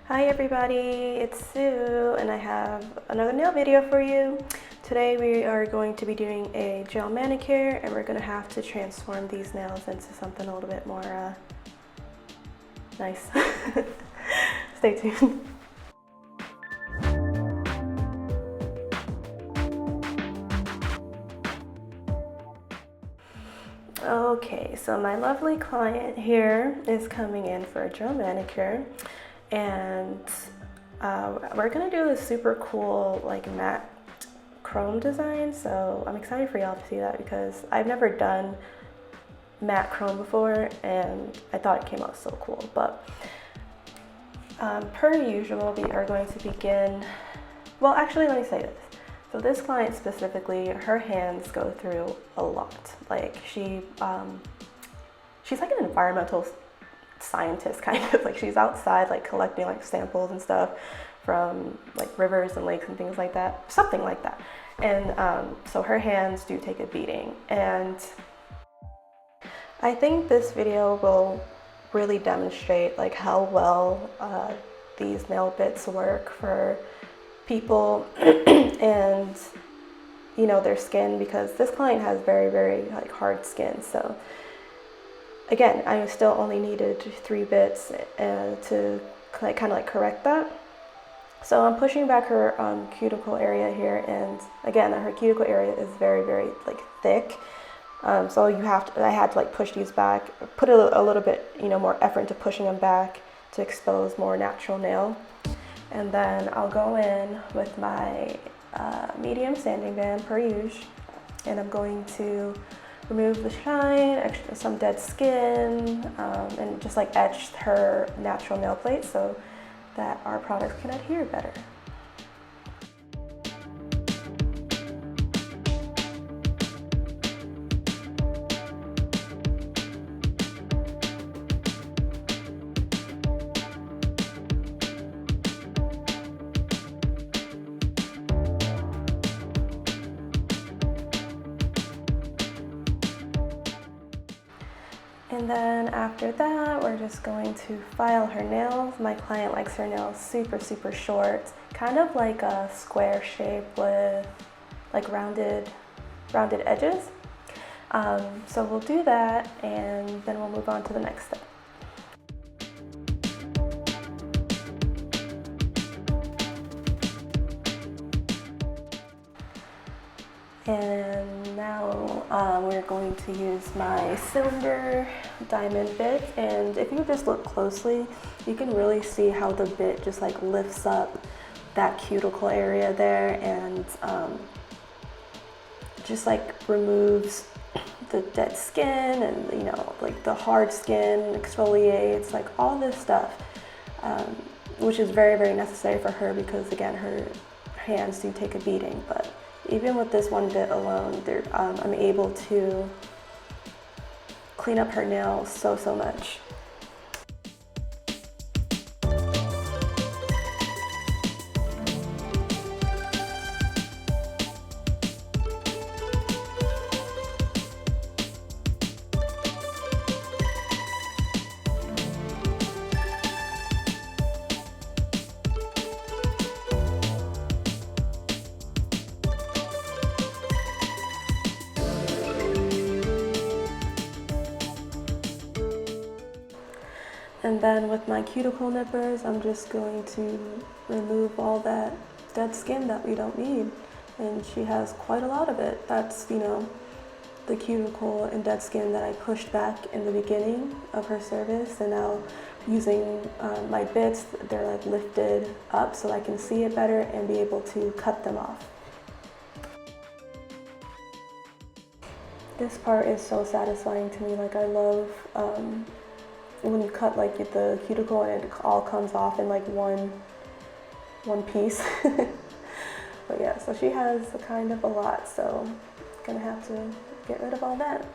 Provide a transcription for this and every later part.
Hi everybody, it's Sue and I have another nail video for you. Today we are going to be doing a gel manicure and we're going to have to transform these nails into something a little bit more nice. Stay tuned. Okay, so my lovely client here is coming in for a gel manicure and we're gonna do a super cool like matte chrome design. So I'm excited for y'all to see that because I've never done matte chrome before and I thought it came out so cool. But per usual, we are going to begin, well actually let me say this. So this client specifically, her hands go through a lot. Like she's like an environmental scientist kind of. Like she's outside like collecting like samples and stuff from like rivers and lakes and things like that, something like that. And so her hands do take a beating. And I think this video will really demonstrate like how well these nail bits work for people and their skin, because this client has very like hard skin. So again, I still only needed 3 bits to kind of like correct that. So I'm pushing back her cuticle area here, and again her cuticle area is very like thick. So I had to like push these back, put a little bit more effort into pushing them back to expose more natural nail. And then I'll go in with my medium sanding band per usual, and I'm going to remove the shine, some dead skin, and just like etch her natural nail plate so that our products can adhere better. And then after that, we're just going to file her nails. My client likes her nails super short, kind of like a square shape with like rounded edges. So we'll do that and then we'll move on to the next step. And now we're going to use my cylinder diamond bit, and if you just look closely, you can really see how the bit just like lifts up that cuticle area there and just like removes the dead skin and like the hard skin, exfoliates, like all this stuff, which is very necessary for her because again her hands do take a beating. But even with this one bit alone, I'm able to clean up her nails so much. And then with my cuticle nippers, I'm just going to remove all that dead skin that we don't need. And she has quite a lot of it. That's, the cuticle and dead skin that I pushed back in the beginning of her service. And now using my bits, they're like lifted up so I can see it better and be able to cut them off. This part is so satisfying to me. Like I love when you cut like the cuticle and it all comes off in like one piece. But yeah, so she has kind of a lot, so I'm gonna have to get rid of all that.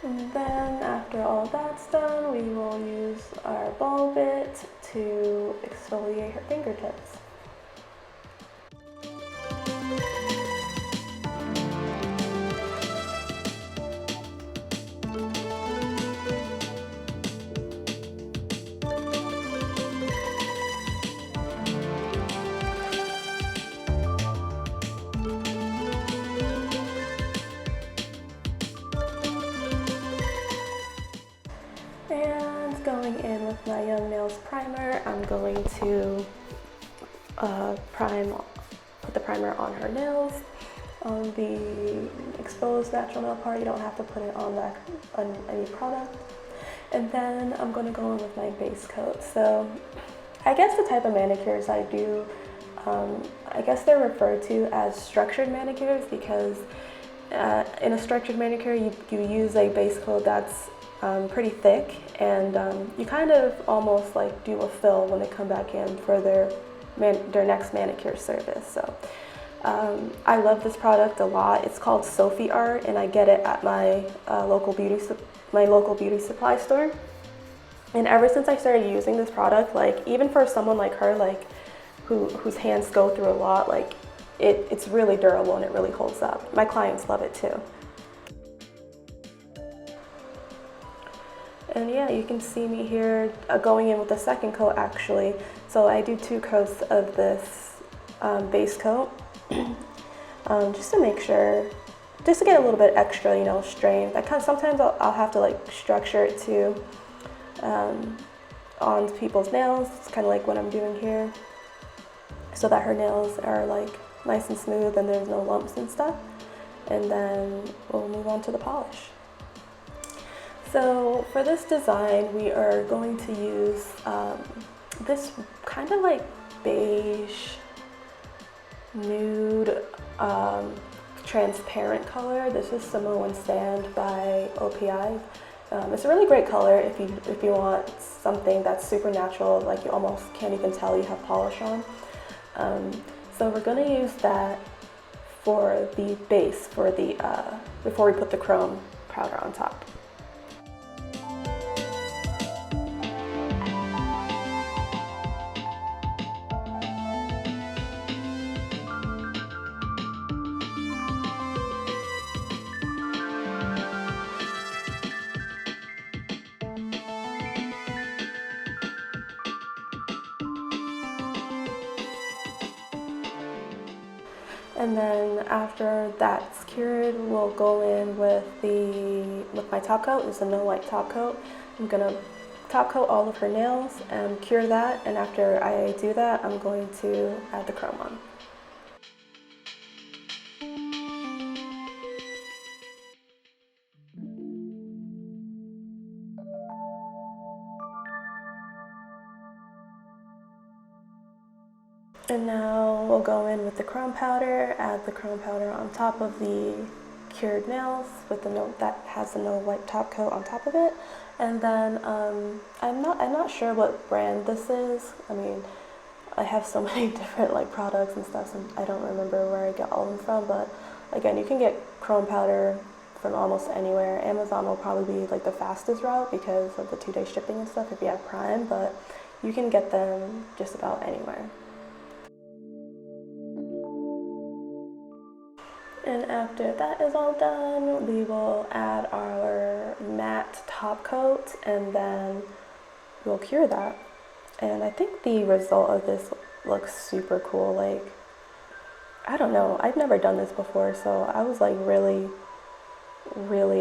And then after all that's done, we will use our ball bit to exfoliate her fingertips. with my Young Nails primer, I'm going to put the primer on her nails. On the exposed natural nail part, you don't have to put it on any product. And then I'm going to go in with my base coat. So I guess the type of manicures I do, I guess they're referred to as structured manicures because in a structured manicure you use a base coat that's pretty thick, and you kind of almost like do a fill when they come back in for their next manicure service. So I love this product a lot. It's called Sophie Art, and I get it at my local beauty supply store. And ever since I started using this product, like even for someone like her, like whose hands go through a lot, like it's really durable and it really holds up. My clients love it too. And yeah, you can see me here going in with the second coat actually. So I do 2 coats of this base coat just to make sure, just to get a little bit extra, you know, strength. Sometimes I'll have to like structure it too on people's nails. It's kind of like what I'm doing here, so that her nails are like nice and smooth and there's no lumps and stuff. And then we'll move on to the polish. So for this design, we are going to use this kind of like beige, nude, transparent color. This is Samoan Sand by OPI. It's a really great color if you want something that's super natural, like you almost can't even tell you have polish on. So we're going to use that for the base, for the before we put the chrome powder on top. And then after that's cured, we'll go in with my top coat. It's a no wipe top coat. I'm gonna top coat all of her nails and cure that. And after I do that, I'm going to add the chrome on. And now we'll go in with the chrome powder, add the chrome powder on top of the cured nails with the note that has the no wipe top coat on top of it. And then I'm not sure what brand this is. I mean, I have so many different like products and stuff, so I don't remember where I get all of them from. But again, you can get chrome powder from almost anywhere. Amazon will probably be like the fastest route because of the 2-day shipping and stuff if you have Prime, but you can get them just about anywhere. And after that is all done, we will add our matte top coat and then we'll cure that. And I think the result of this looks super cool. Like, I don't know, I've never done this before, so I was like really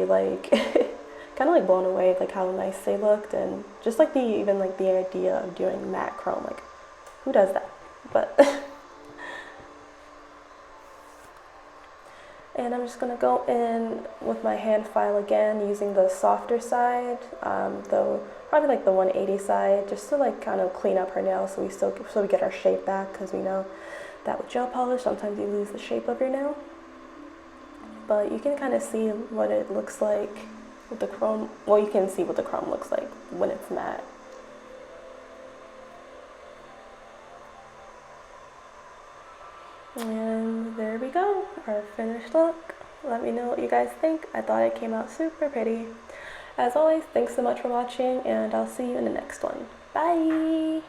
like kind of like blown away like how nice they looked, and just like even like the idea of doing matte chrome, like who does that? But and I'm just going to go in with my hand file again using the softer side, though probably like the 180 side, just to like kind of clean up her nails so we get our shape back, because we know that with gel polish sometimes you lose the shape of your nail. But you can kind of see what it looks like with the chrome. Well, you can see what the chrome looks like when it's matte. And there we go, our finished look. Let me know what you guys think. I thought it came out super pretty. As always, thanks so much for watching, and I'll see you in the next one. Bye!